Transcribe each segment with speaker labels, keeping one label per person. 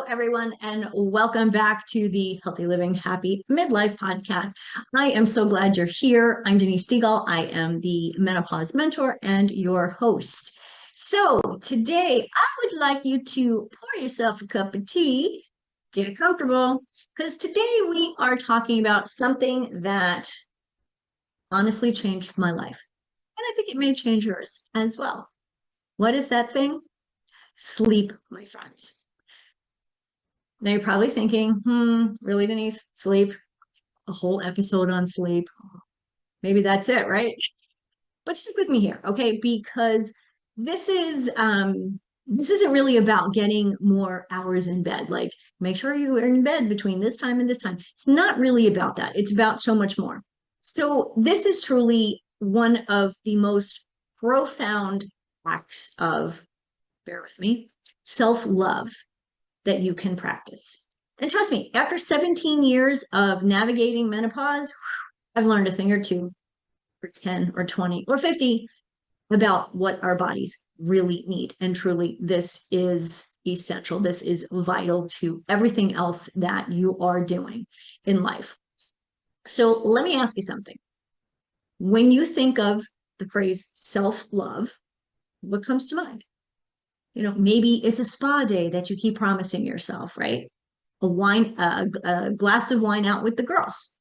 Speaker 1: Hello, everyone, and welcome back to the Healthy Living Happy Midlife podcast. I am so glad you're here. I'm Denise Stegall. I am the Menopause Mentor and your host. So, today I would like you to pour yourself a cup of tea, get comfortable, because today we are talking about something that honestly changed my life. And I think it may change yours as well. What is that thing? Sleep, my friends. Now you're probably thinking, really, Denise? Sleep? A whole episode on sleep? Maybe that's it, right? But stick with me here, okay? Because this is this isn't really about getting more hours in bed. Like, make sure you are in bed between this time and this time. It's not really about that. It's about so much more. So this is truly one of the most profound acts of, bear with me, self-love that you can practice. And trust me, after 17 years of navigating menopause, I've learned a thing or two, or 10 or 20 or 50 about what our bodies really need. And truly, this is essential. This is vital to everything else that you are doing in life. So let me ask you something. When you think of the phrase self-love, what comes to mind? Maybe it's a spa day that you keep promising yourself, right? A glass of wine out with the girls.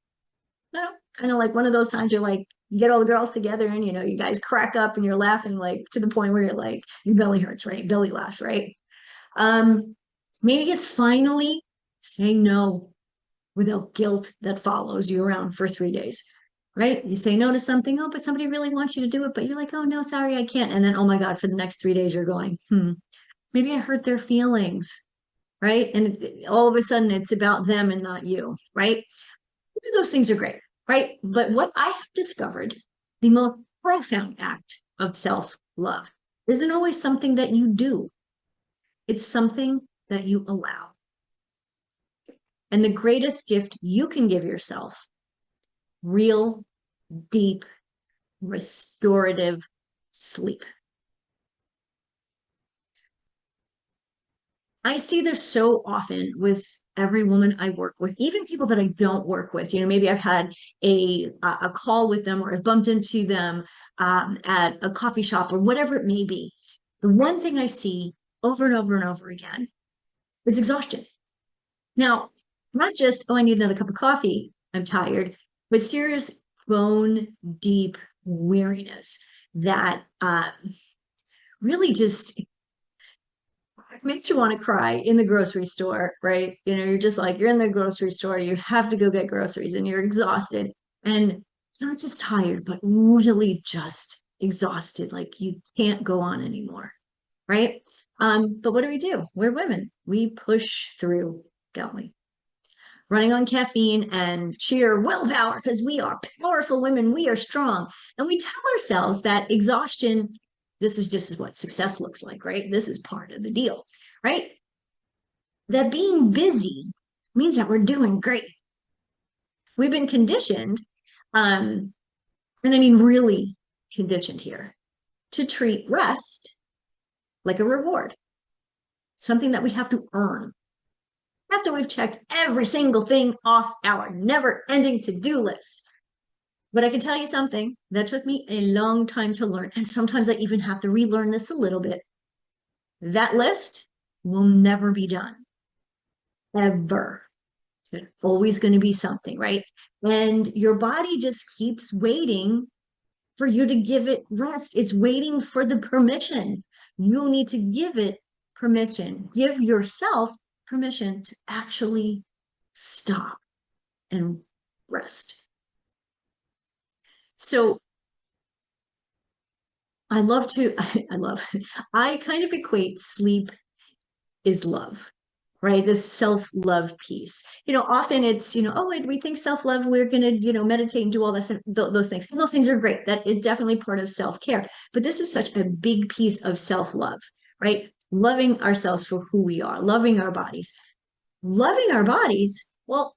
Speaker 1: Kind of like one of those times you're like, you get all the girls together and, you guys crack up and you're laughing like to the point where you're like, your belly hurts, right? Belly laughs, right? Maybe it's finally saying no without guilt that follows you around for 3 days, right? You say no to something, oh, but somebody really wants you to do it, but you're like, oh no, sorry, I can't. And then, oh my God, for the next 3 days, you're going, maybe I hurt their feelings, right? And all of a sudden it's about them and not you, right? Those things are great, right? But what I have discovered, the most profound act of self-love isn't always something that you do. It's something that you allow. And the greatest gift you can give yourself, real, deep, restorative sleep. I see this so often with every woman I work with, even people that I don't work with. Maybe I've had a call with them or I've bumped into them at a coffee shop or whatever it may be. The one thing I see over and over and over again is exhaustion. Now, not just, oh, I need another cup of coffee, I'm tired, but serious bone deep weariness that really just makes you want to cry in the grocery store, right? You're just like, you're in the grocery store, you have to go get groceries and you're exhausted and not just tired, but really just exhausted. Like you can't go on anymore, right? But what do? We're women. We push through, don't we? Running on caffeine and sheer willpower because we are powerful women. We are strong. And we tell ourselves that exhaustion, this is just what success looks like, right? This is part of the deal, right? That being busy means that we're doing great. We've been conditioned, and I mean really conditioned here, to treat rest like a reward, something that we have to earn after we've checked every single thing off our never-ending to-do list. But I can tell you something that took me a long time to learn, and sometimes I even have to relearn this a little bit. That list will never be done, ever. There's always going to be something, right? And your body just keeps waiting for you to give it rest. It's waiting for the permission. You need to give it permission. Give yourself permission to actually stop and rest. So I kind of equate sleep is love, right? This self-love piece. Often it's, oh, we think self-love, we're going to, meditate and do all this, those things. And those things are great. That is definitely part of self-care. But this is such a big piece of self-love, right? Loving ourselves for who we are, loving our bodies. Loving our bodies, well,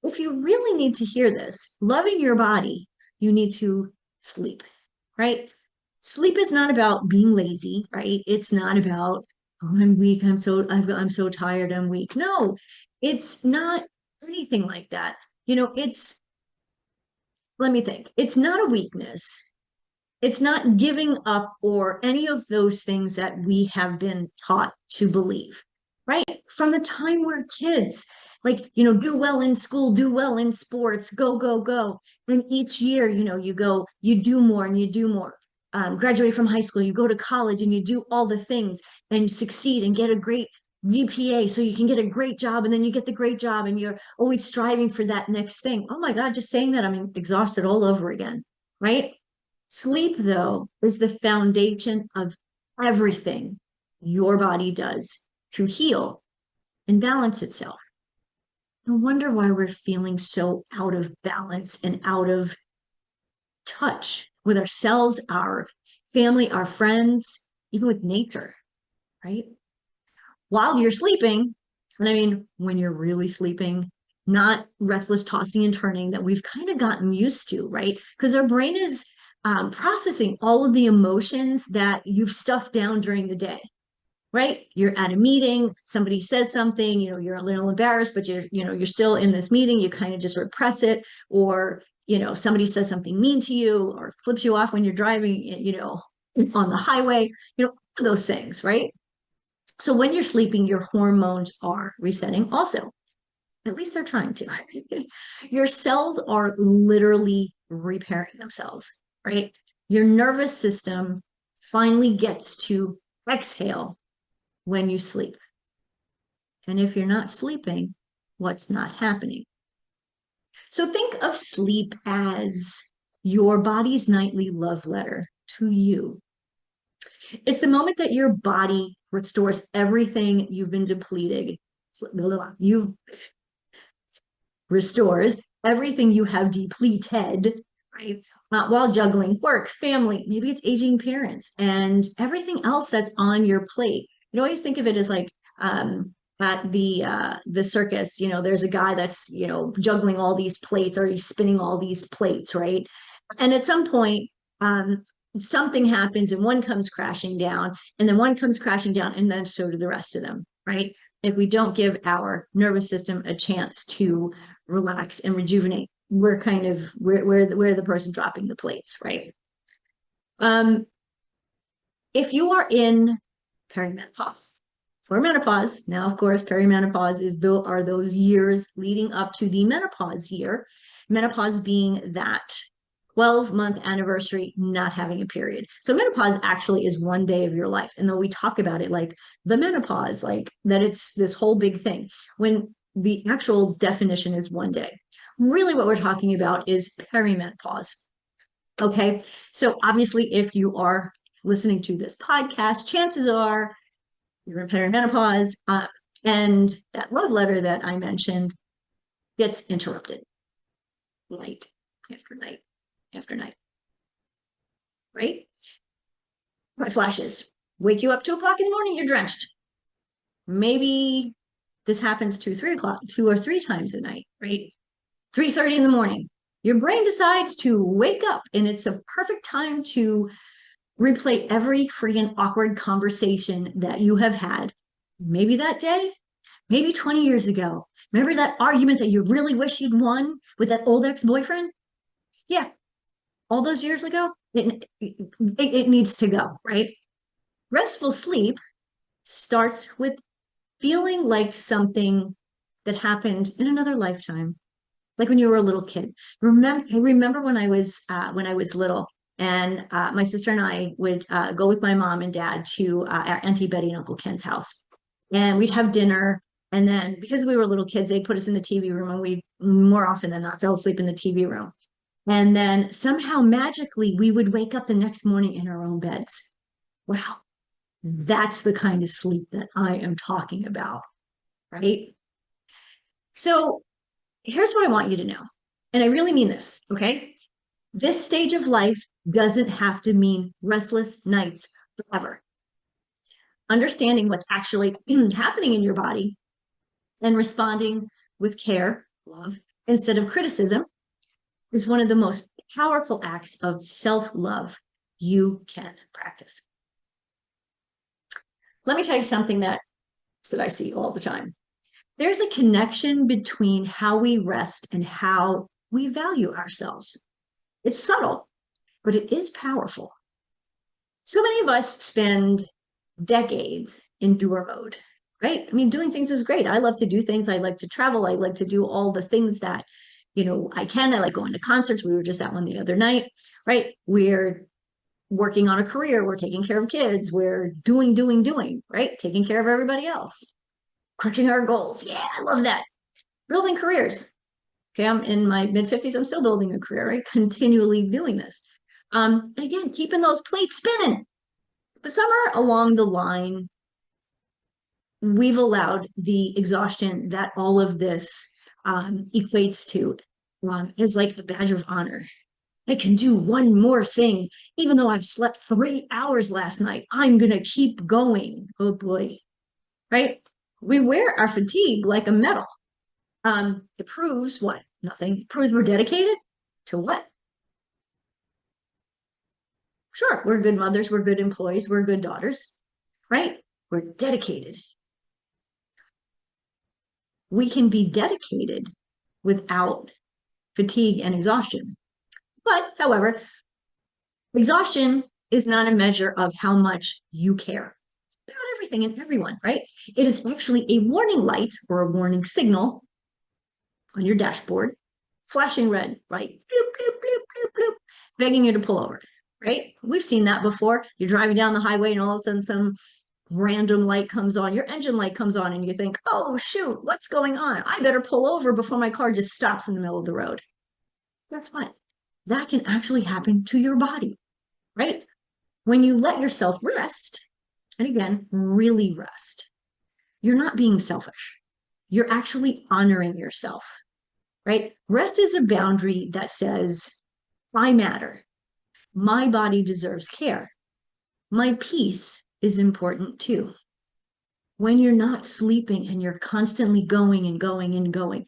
Speaker 1: if you really need to hear this, loving your body, you need to sleep, right? Sleep is not about being lazy, right? It's not about, oh, I'm weak. I'm so tired. I'm weak. No, it's not anything like that. Let me think. It's not a weakness. It's not giving up or any of those things that we have been taught to believe, right? From the time we're kids, like, do well in school, do well in sports, go, go, go. And each year, you go, you do more and you do more. Graduate from high school, you go to college and you do all the things and succeed and get a great GPA so you can get a great job, and then you get the great job and you're always striving for that next thing. Oh my God, just saying that, I'm exhausted all over again, right? Sleep, though, is the foundation of everything your body does to heal and balance itself. No wonder why we're feeling so out of balance and out of touch with ourselves, our family, our friends, even with nature, right? While you're sleeping, and I mean, when you're really sleeping, not restless tossing and turning that we've kind of gotten used to, right? Because our brain is processing all of the emotions that you've stuffed down during the day, right? You're at a meeting, somebody says something, you're a little embarrassed, but you're still in this meeting, you kind of just repress it, or, somebody says something mean to you or flips you off when you're driving, on the highway, those things, right? So when you're sleeping, your hormones are resetting also. At least they're trying to. Your cells are literally repairing themselves, right? Your nervous system finally gets to exhale when you sleep. And if you're not sleeping, what's not happening? So think of sleep as your body's nightly love letter to you. It's the moment that your body restores everything you've been depleting. You've restores everything you have depleted, right? While juggling work, family, maybe it's aging parents, and everything else that's on your plate. You always think of it as like at the circus. There's a guy that's juggling all these plates, or he's spinning all these plates, right? And at some point, something happens, and one comes crashing down, and then one comes crashing down, and then so do the rest of them, right? If we don't give our nervous system a chance to relax and rejuvenate, we're the person dropping the plates, right? If you are in perimenopause or menopause, now of course perimenopause are those years leading up to the menopause year, menopause being that 12-month anniversary not having a period. So menopause actually is one day of your life. And though we talk about it like the menopause, like that it's this whole big thing, when the actual definition is one day. Really what we're talking about is perimenopause. Okay. So obviously if you are listening to this podcast, chances are you're in perimenopause, and that love letter that I mentioned gets interrupted night after night after night, right? My flashes wake you up 2 o'clock in the morning, you're drenched. Maybe this happens 2 or three times a night, right? 3:30 in the morning, your brain decides to wake up, and it's a perfect time to replay every freaking awkward conversation that you have had. Maybe that day, maybe 20 years ago. Remember that argument that you really wish you'd won with that old ex-boyfriend? Yeah, all those years ago, it needs to go, right? Restful sleep starts with feeling like something that happened in another lifetime, like when you were a little kid. I remember when I was little, and my sister and I would go with my mom and dad to our Auntie Betty and Uncle Ken's house, and we'd have dinner. And then because we were little kids, they'd put us in the TV room, and we more often than not fell asleep in the TV room. And then somehow magically we would wake up the next morning in our own beds. Wow, that's the kind of sleep that I am talking about, right? So here's what I want you to know. And I really mean this, okay? This stage of life doesn't have to mean restless nights forever. Understanding what's actually happening in your body and responding with care, love, instead of criticism is one of the most powerful acts of self-love you can practice. Let me tell you something that I see all the time. There's a connection between how we rest and how we value ourselves. It's subtle, but it is powerful. So many of us spend decades in doer mode, right? I mean, doing things is great. I love to do things. I like to travel. I like to do all the things that, I can. I like going to concerts. We were just at one the other night, right? We're working on a career. We're taking care of kids. We're doing, right? Taking care of everybody else, crushing our goals. Yeah, I love that. Building careers. Okay, I'm in my mid 50s. I'm still building a career, right? Continually doing this. Again, keeping those plates spinning. But somewhere along the line, we've allowed the exhaustion that all of this equates to is like a badge of honor. I can do one more thing, even though I've slept 3 hours last night. I'm going to keep going. Oh boy, right? We wear our fatigue like a medal. It proves what? Nothing. It proves we're dedicated to what? Sure, we're good mothers, we're good employees, we're good daughters, right? We're dedicated. We can be dedicated without fatigue and exhaustion. But, however, exhaustion is not a measure of how much you care about everything and everyone, right? It is actually a warning light or a warning signal on your dashboard, flashing red, right? Bloop, bloop, bloop, bloop, bloop, begging you to pull over, right? We've seen that before. You're driving down the highway and all of a sudden some random light comes on, your engine light comes on, and you think, oh, shoot, what's going on? I better pull over before my car just stops in the middle of the road. Guess what? That can actually happen to your body, right? When you let yourself rest, and again, really rest, you're not being selfish. You're actually honoring yourself, right? Rest is a boundary that says, I matter. My body deserves care. My peace is important too. When you're not sleeping and you're constantly going and going and going,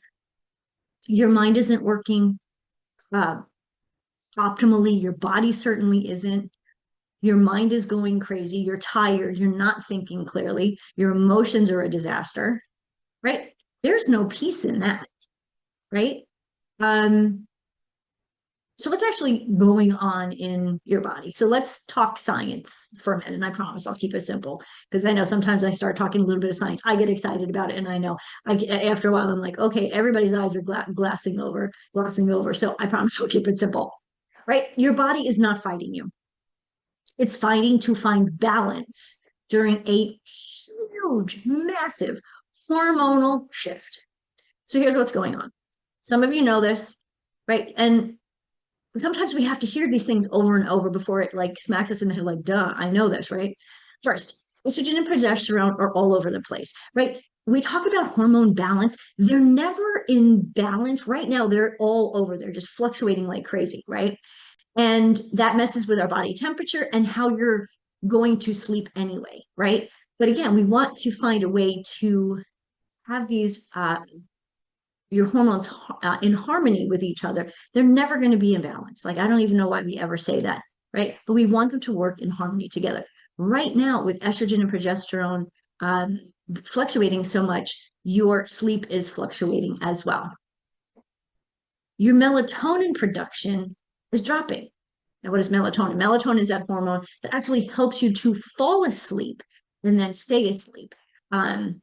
Speaker 1: your mind isn't working uh, optimally. Your body certainly isn't. Your mind is going crazy. You're tired. You're not thinking clearly. Your emotions are a disaster, right? There's no peace in that, right? Um, so what's actually going on in your body? So let's talk science for a minute. And I promise I'll keep it simple because I know sometimes I start talking a little bit of science. I get excited about it. And I know after a while, I'm like, okay, everybody's eyes are glassing over. So I promise I'll keep it simple, right? Your body is not fighting you. It's fighting to find balance during a huge, massive hormonal shift. So here's what's going on. Some of you know this, right? And sometimes we have to hear these things over and over before it like smacks us in the head, like, duh, I know this, right? First, estrogen and progesterone are all over the place, right? We talk about hormone balance. They're never in balance. Right now, they're all over. They're just fluctuating like crazy, right? And that messes with our body temperature and how you're going to sleep anyway, right? But again, we want to find a way to have these your hormones in harmony with each other. They're never going to be in balance. Like, I don't even know why we ever say that, right? But we want them to work in harmony together. Right now, with estrogen and progesterone fluctuating so much, your sleep is fluctuating as well. Your melatonin production is dropping. Now, what is melatonin? Melatonin is that hormone that actually helps you to fall asleep and then stay asleep. And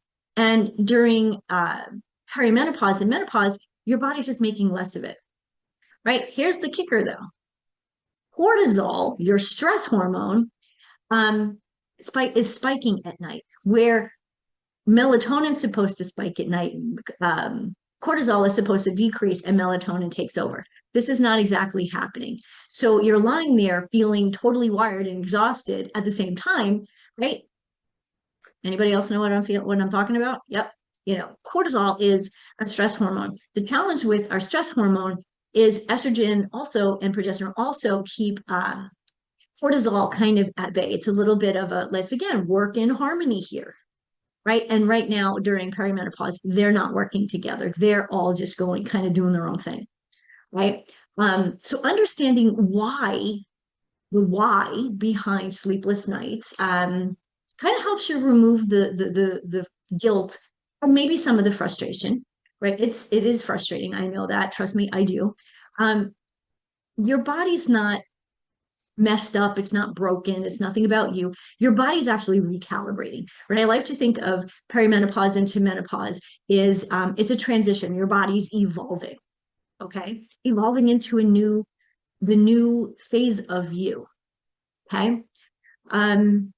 Speaker 1: during perimenopause and menopause, your body's just making less of it, right? Here's the kicker though. Cortisol, your stress hormone, is spiking at night, where melatonin's supposed to spike at night. Cortisol is supposed to decrease and melatonin takes over. This is not exactly happening. So you're lying there feeling totally wired and exhausted at the same time, right? Anybody else know what I'm talking about? Yep. Cortisol is a stress hormone. The challenge with our stress hormone is estrogen also and progesterone also keep cortisol kind of at bay. It's a little bit of a, let's again work in harmony here, right? And right now during perimenopause, they're not working together. They're all just going kind of doing their own thing, right? So understanding the why behind sleepless nights, kind kind of helps you remove the guilt and maybe some of the frustration, right? It is frustrating. I know that. Trust me, I do. Um, your body's not messed up, it's not broken, it's nothing about you. Your body's actually recalibrating, right? I like to think of perimenopause into menopause is it's a transition. Your body's evolving, okay? Evolving into the new phase of you, okay? Um,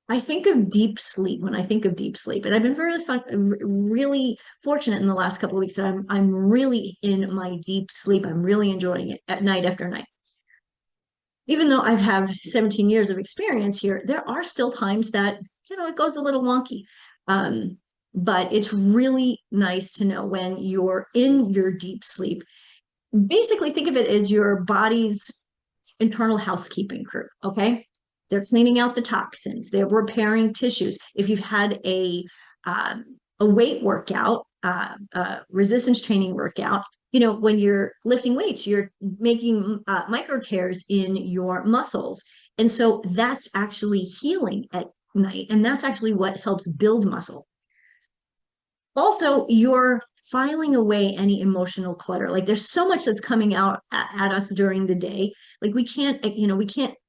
Speaker 1: I think of deep sleep when I think of deep sleep, and I've been really fortunate in the last couple of weeks that I'm really in my deep sleep. I'm really enjoying it at night after night. Even though I've have 17 years of experience here, there are still times that, it goes a little wonky. Um, but it's really nice to know when you're in your deep sleep. Basically, think of it as your body's internal housekeeping crew, okay? They're cleaning out the toxins, they're repairing tissues. If you've had a weight workout, resistance training workout, when you're lifting weights, you're making micro tears in your muscles. And so that's actually healing at night. And that's actually what helps build muscle. Also, you're filing away any emotional clutter. Like there's so much that's coming out at us during the day. Like we can't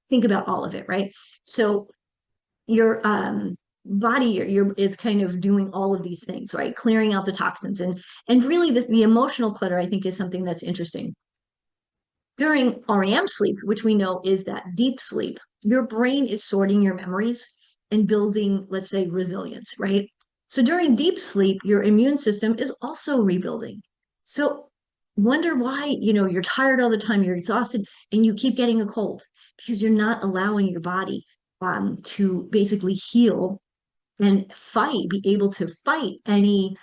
Speaker 1: think about all of it, right? So your body your is kind of doing all of these things, right? Clearing out the toxins and really the emotional clutter, I think, is something that's interesting. During REM sleep, which we know is that deep sleep, your brain is sorting your memories and building, let's say, resilience, right? So during deep sleep, your immune system is also rebuilding. So wonder why, you're tired all the time, you're exhausted, and you keep getting a cold because you're not allowing your body to basically heal and be able to fight any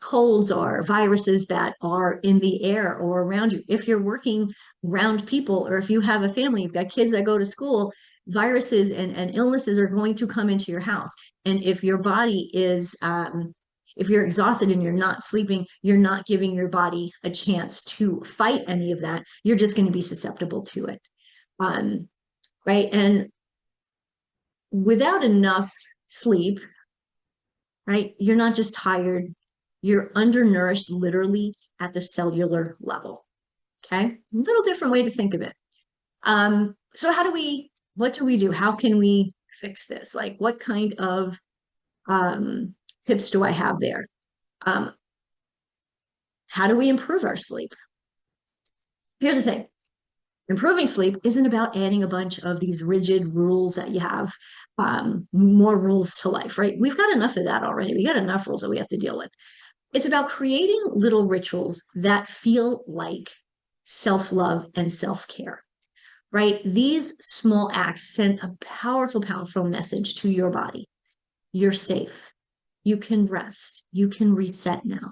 Speaker 1: colds or viruses that are in the air or around you. If you're working around people, or if you have a family, you've got kids that go to school, viruses and illnesses are going to come into your house. And if your body is, if you're exhausted and you're not sleeping, you're not giving your body a chance to fight any of that. You're just going to be susceptible to it. Um, right. And without enough sleep, right, you're not just tired, you're undernourished literally at the cellular level. Okay. A little different way to think of it. So what do we do? How can we fix this? Like, what kind of tips do I have there? Um, how do we improve our sleep? Here's the thing. Improving sleep isn't about adding a bunch of these rigid rules that you have, more rules to life, right? We've got enough of that already. We got enough rules that we have to deal with. It's about creating little rituals that feel like self-love and self-care, right? These small acts send a powerful, powerful message to your body. You're safe. You can rest. You can reset now.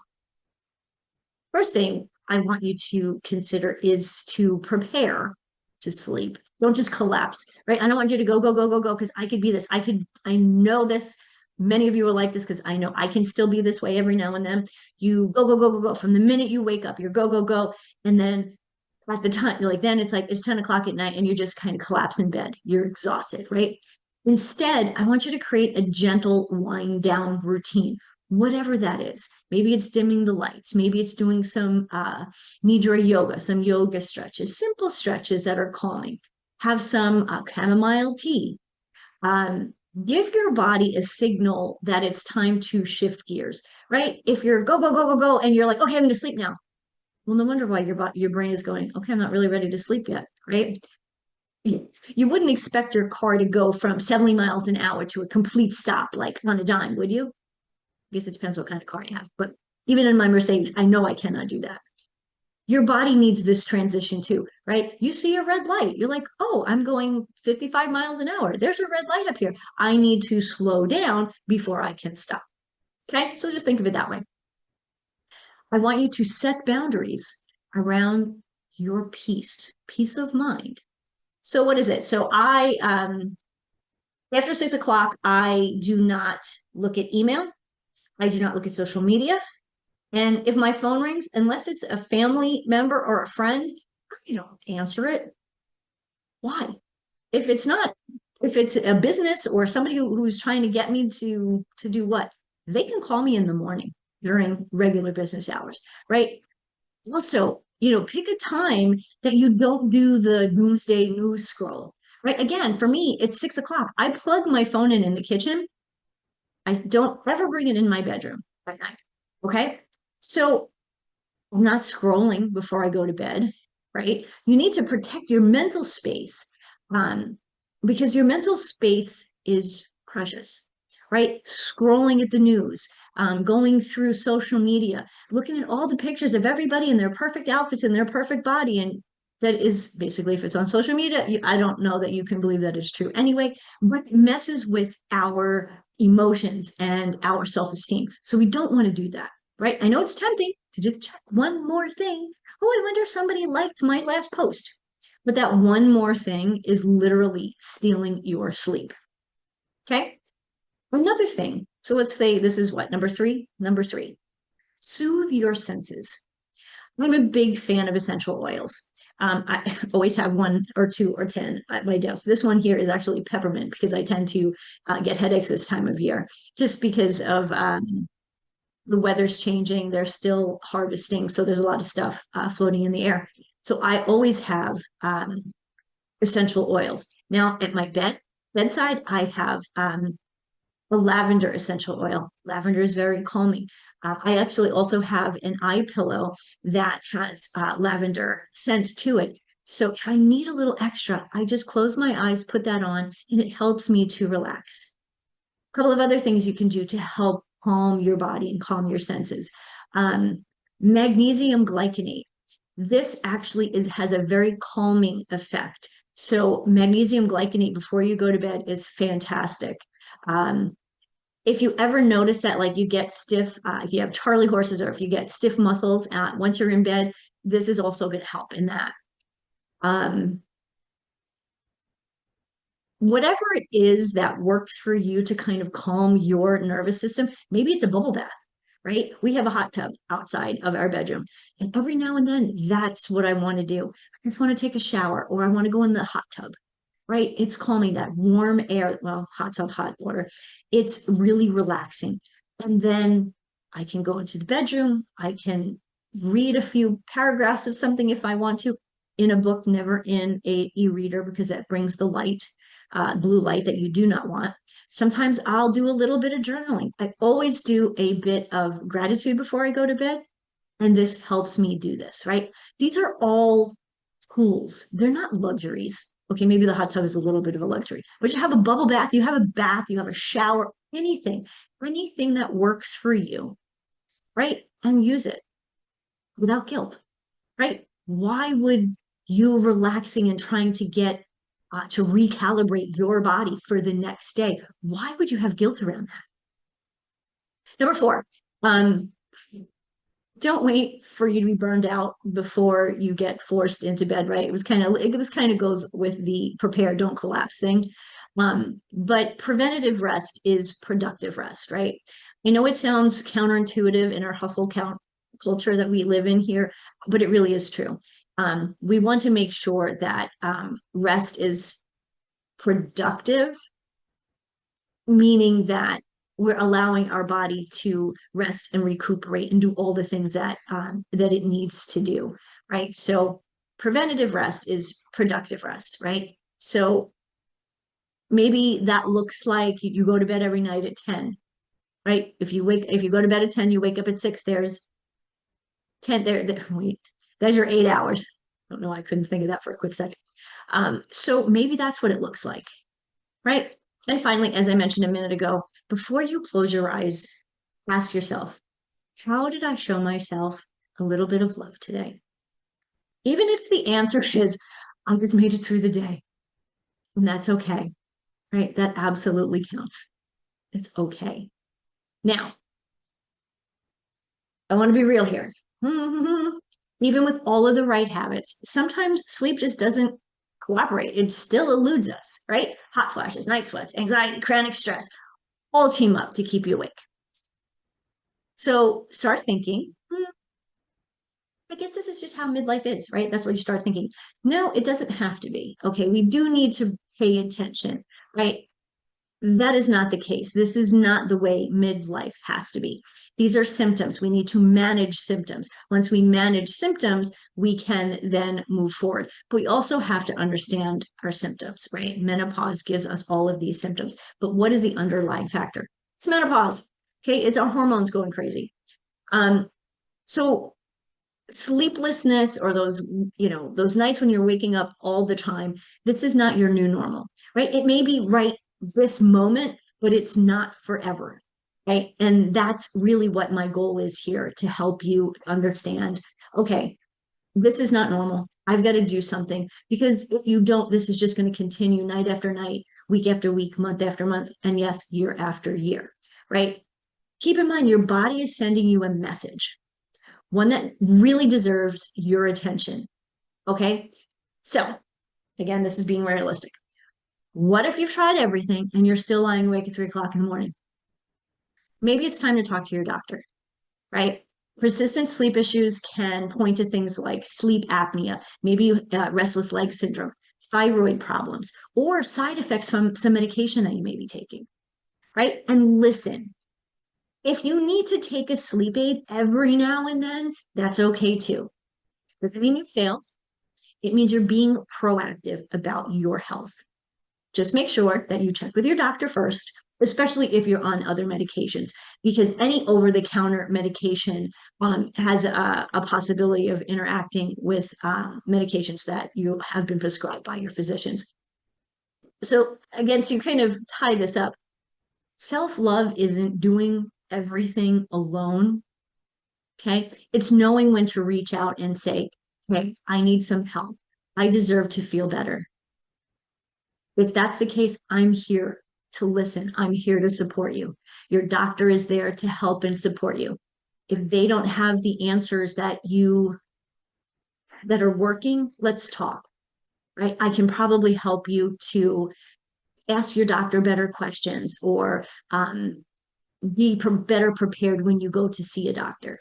Speaker 1: First thing I want you to consider is to prepare to sleep. Don't just collapse, right? I don't want you to go, go, go, go, go, because I could be this. I know this. Many of you are like this because I know I can still be this way every now and then. You go, go, go, go, go. From the minute you wake up, you're go, go, go. And then at the time, you're like, then it's like, it's 10 o'clock at night and you just kind of collapse in bed. You're exhausted, right? Instead, I want you to create a gentle wind down routine, whatever that is. Maybe it's dimming the lights. Maybe it's doing some nidra yoga, some yoga stretches, simple stretches that are calming. Have some chamomile tea. Um, Give your body a signal that it's time to shift gears, right? If you're go, go, go, go, go, and you're like, okay, I'm going to sleep now. Well, no wonder why your brain is going, okay, I'm not really ready to sleep yet, right? You wouldn't expect your car to go from 70 miles an hour to a complete stop, like on a dime, would you? I guess it depends what kind of car you have. But even in my Mercedes, I know I cannot do that. Your body needs this transition too, right? You see a red light. You're like, oh, I'm going 55 miles an hour. There's a red light up here. I need to slow down before I can stop. Okay. So just think of it that way. I want you to set boundaries around your peace of mind. So what is it? So after 6 o'clock, I do not look at email. I do not look at social media. And if my phone rings, unless it's a family member or a friend, I don't answer it. Why? If it's not If it's a business or somebody who's trying to get me to do what, they can call me in the morning during regular business hours, right? Also, pick a time that you don't do the doomsday news scroll, right? Again, for me, it's 6 o'clock. I plug my phone in the kitchen. I don't ever bring it in my bedroom at night. Okay. So I'm not scrolling before I go to bed, right? You need to protect your mental space, um, because your mental space is precious, right? Scrolling at the news, going through social media, looking at all the pictures of everybody in their perfect outfits and their perfect body. And that is basically, if it's on social media, I don't know that you can believe that it's true anyway, but it messes with our emotions and our self-esteem. So we don't want to do that, right? I know it's tempting to just check one more thing. Oh, I wonder if somebody liked my last post. But that one more thing is literally stealing your sleep. Okay. Another thing. So let's say this is what, number three? Number three, soothe your senses. I'm a big fan of essential oils. I always have one or two or 10 at my desk. This one here is actually peppermint because I tend to get headaches this time of year just because of the weather's changing. They're still harvesting. So there's a lot of stuff floating in the air. So I always have essential oils. Now at my bedside, I have a lavender essential oil. Lavender is very calming. I actually also have an eye pillow that has lavender scent to it. So if I need a little extra, I just close my eyes, put that on, and it helps me to relax. A couple of other things you can do to help calm your body and calm your senses. Um, Magnesium glycinate. This actually has a very calming effect. So magnesium glycinate before you go to bed is fantastic. Um, if you ever notice that like you get stiff, if you have Charlie horses or if you get stiff muscles once you're in bed, this is also going to help in that. Um, Whatever it is that works for you to kind of calm your nervous system, maybe it's a bubble bath, right? We have a hot tub outside of our bedroom. And every now and then, that's what I want to do. I just want to take a shower or I want to go in the hot tub, right? It's calming, that warm air, well, hot tub, hot water. It's really relaxing. And then I can go into the bedroom. I can read a few paragraphs of something if I want to in a book, never in a e-reader because that brings the light, blue light that you do not want. Sometimes I'll do a little bit of journaling. I always do a bit of gratitude before I go to bed. And this helps me do this, right? These are all tools. They're not luxuries. Okay, maybe the hot tub is a little bit of a luxury, but you have a bubble bath, you have a bath, you have a shower, anything that works for you, right? And use it without guilt, right? Why would you relaxing and trying to get to recalibrate your body for the next day? Why would you have guilt around that? Number four, um, don't wait for you to be burned out before you get forced into bed, right? This kind of goes with the prepare, don't collapse thing. But preventative rest is productive rest, right? I know it sounds counterintuitive in our hustle count culture that we live in here, but it really is true. We want to make sure that rest is productive, meaning that we're allowing our body to rest and recuperate and do all the things that it needs to do, right? So preventative rest is productive rest, right? So maybe that looks like you go to bed every night at 10, right? If you go to bed at 10, you wake up at 6, there's 10 wait, there's your 8 hours. I don't know, I couldn't think of that for a quick second. So maybe that's what it looks like, right? And finally, as I mentioned a minute ago, before you close your eyes, ask yourself, how did I show myself a little bit of love today? Even if the answer is, I just made it through the day, and that's okay, right? That absolutely counts. It's okay. Now, I want to be real here. Even with all of the right habits, sometimes sleep just doesn't cooperate. It still eludes us, right? Hot flashes, night sweats, anxiety, chronic stress, all team up to keep you awake. So start thinking, I guess this is just how midlife is, right? That's what you start thinking. No, it doesn't have to be. Okay, we do need to pay attention, right? That is not the case. This is not the way midlife has to be. These are symptoms. We need to manage symptoms. Once we manage symptoms, we can then move forward. But we also have to understand our symptoms, right? Menopause gives us all of these symptoms. But what is the underlying factor? It's menopause. Okay, it's our hormones going crazy. So sleeplessness, or those nights when you're waking up all the time, this is not your new normal, right? It may be right this moment, but it's not forever, right? And that's really what my goal is here, to help you understand, okay, this is not normal. I've got to do something, because if you don't, this is just going to continue night after night, week after week, month after month, and yes, year after year, right? Keep in mind, your body is sending you a message, one that really deserves your attention. Okay. So, again, this is being realistic. What if you've tried everything and you're still lying awake at 3 o'clock in the morning? Maybe it's time to talk to your doctor, right? Persistent sleep issues can point to things like sleep apnea, maybe restless leg syndrome, thyroid problems, or side effects from some medication that you may be taking, right? And listen, if you need to take a sleep aid every now and then, that's okay too. Doesn't mean you failed. It means you're being proactive about your health. Just make sure that you check with your doctor first, especially if you're on other medications, because any over-the-counter medication has a possibility of interacting with medications that you have been prescribed by your physicians. So again, to kind of tie this up, self-love isn't doing everything alone. Okay. It's knowing when to reach out and say, hey, I need some help. I deserve to feel better. If that's the case, I'm here to listen. I'm here to support you. Your doctor is there to help and support you. If they don't have the answers that are working, let's talk. Right? I can probably help you to ask your doctor better questions, or be better prepared when you go to see a doctor.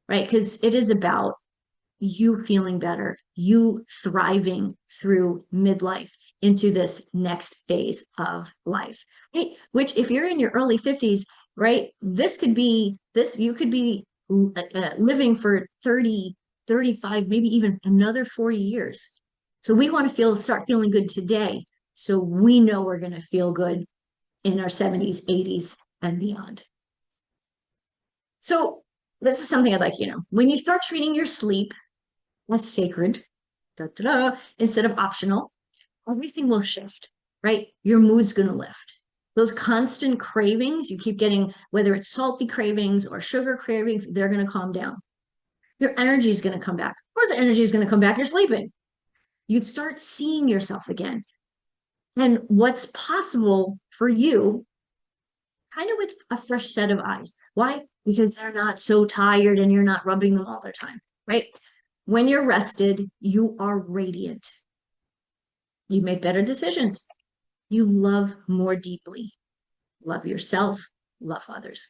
Speaker 1: Right? Because it is about you feeling better, you thriving through midlife into this next phase of life, right? Which, if you're in your early 50s, right, you could be living for 30, 35, maybe even another 40 years. So we want to start feeling good today. So we know we're going to feel good in our 70s, 80s, and beyond. So this is something I'd like you to know. When you start treating your sleep as sacred, instead of optional, everything will shift, right? Your mood's going to lift. Those constant cravings you keep getting, whether it's salty cravings or sugar cravings, they're going to calm down. Your energy is going to come back. Of course, energy is going to come back. You're sleeping. You start seeing yourself again. And what's possible for you, kind of with a fresh set of eyes. Why? Because they're not so tired and you're not rubbing them all the time, right? When you're rested, you are radiant. You make better decisions. You love more deeply. Love yourself, love others.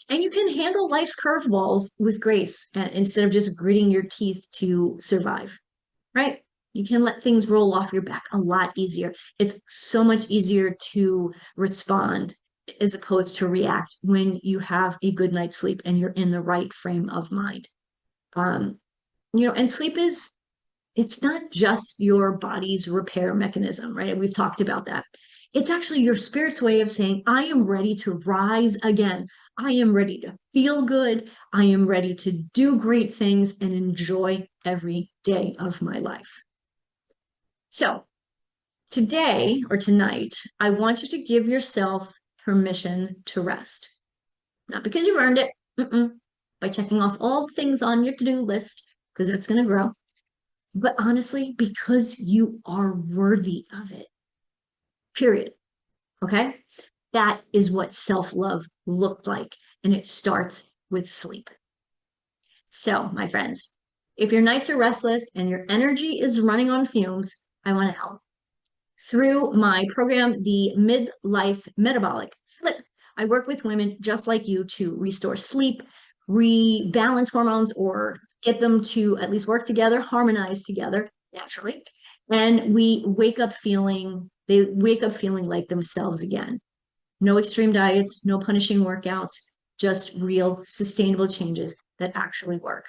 Speaker 1: And you can handle life's curveballs with grace, instead of just gritting your teeth to survive, right? You can let things roll off your back a lot easier. It's so much easier to respond as opposed to react when you have a good night's sleep and you're in the right frame of mind. And sleep it's not just your body's repair mechanism, right? We've talked about that. It's actually your spirit's way of saying, I am ready to rise again. I am ready to feel good. I am ready to do great things and enjoy every day of my life. So today, or tonight, I want you to give yourself permission to rest. Not because you've earned it, by checking off all things on your to-do list, because that's going to grow, but honestly, because you are worthy of it. Period. Okay? That is what self-love looked like, and it starts with sleep. So, my friends, if your nights are restless and your energy is running on fumes, I want to help. Through my program, the Midlife Metabolic Flip, I work with women just like you to restore sleep, rebalance hormones, or get them to at least work together, harmonize together naturally. And we wake up feeling They wake up feeling like themselves again. No extreme diets, no punishing workouts, just real sustainable changes that actually work.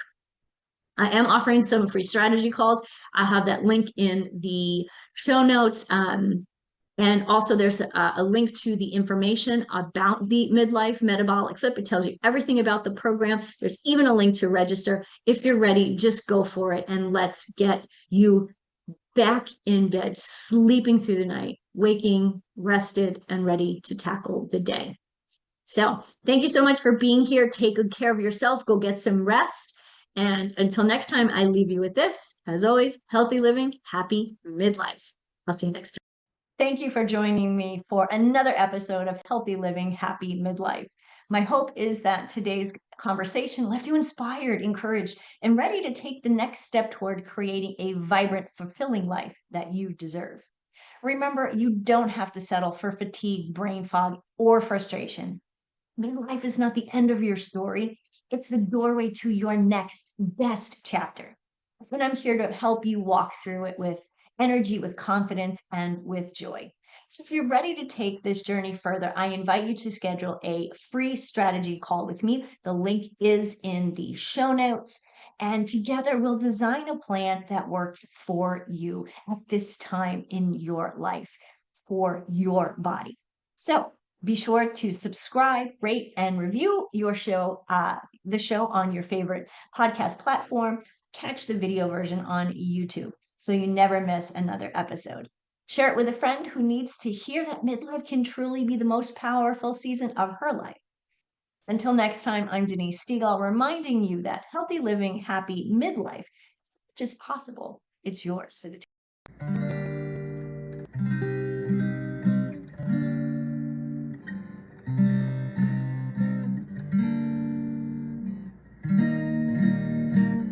Speaker 1: I am offering some free strategy calls. I have that link in the show notes. And also there's a link to the information about the midlife metabolic flip. It tells you everything about the program. There's even a link to register. If you're ready, just go for it and let's get you back in bed, sleeping through the night, waking, rested, and ready to tackle the day. So thank you so much for being here. Take good care of yourself. Go get some rest. And until next time, I leave you with this. As always, healthy living, happy midlife. I'll see you next time. Thank you for joining me for another episode of Healthy Living, Happy Midlife. My hope is that today's conversation left you inspired, encouraged, and ready to take the next step toward creating a vibrant, fulfilling life that you deserve. Remember, you don't have to settle for fatigue, brain fog, or frustration. Midlife is not the end of your story. It's the doorway to your next best chapter. And I'm here to help you walk through it with energy, with confidence, and with joy. So if you're ready to take this journey further, I invite you to schedule a free strategy call with me. The link is in the show notes. And together we'll design a plan that works for you at this time in your life, for your body. So be sure to subscribe, rate, and review your show, the show on your favorite podcast platform. Catch the video version on YouTube so you never miss another episode. Share it with a friend who needs to hear that midlife can truly be the most powerful season of her life. Until next time, I'm Denise Stegall, reminding you that healthy living, happy midlife is just possible. It's yours for the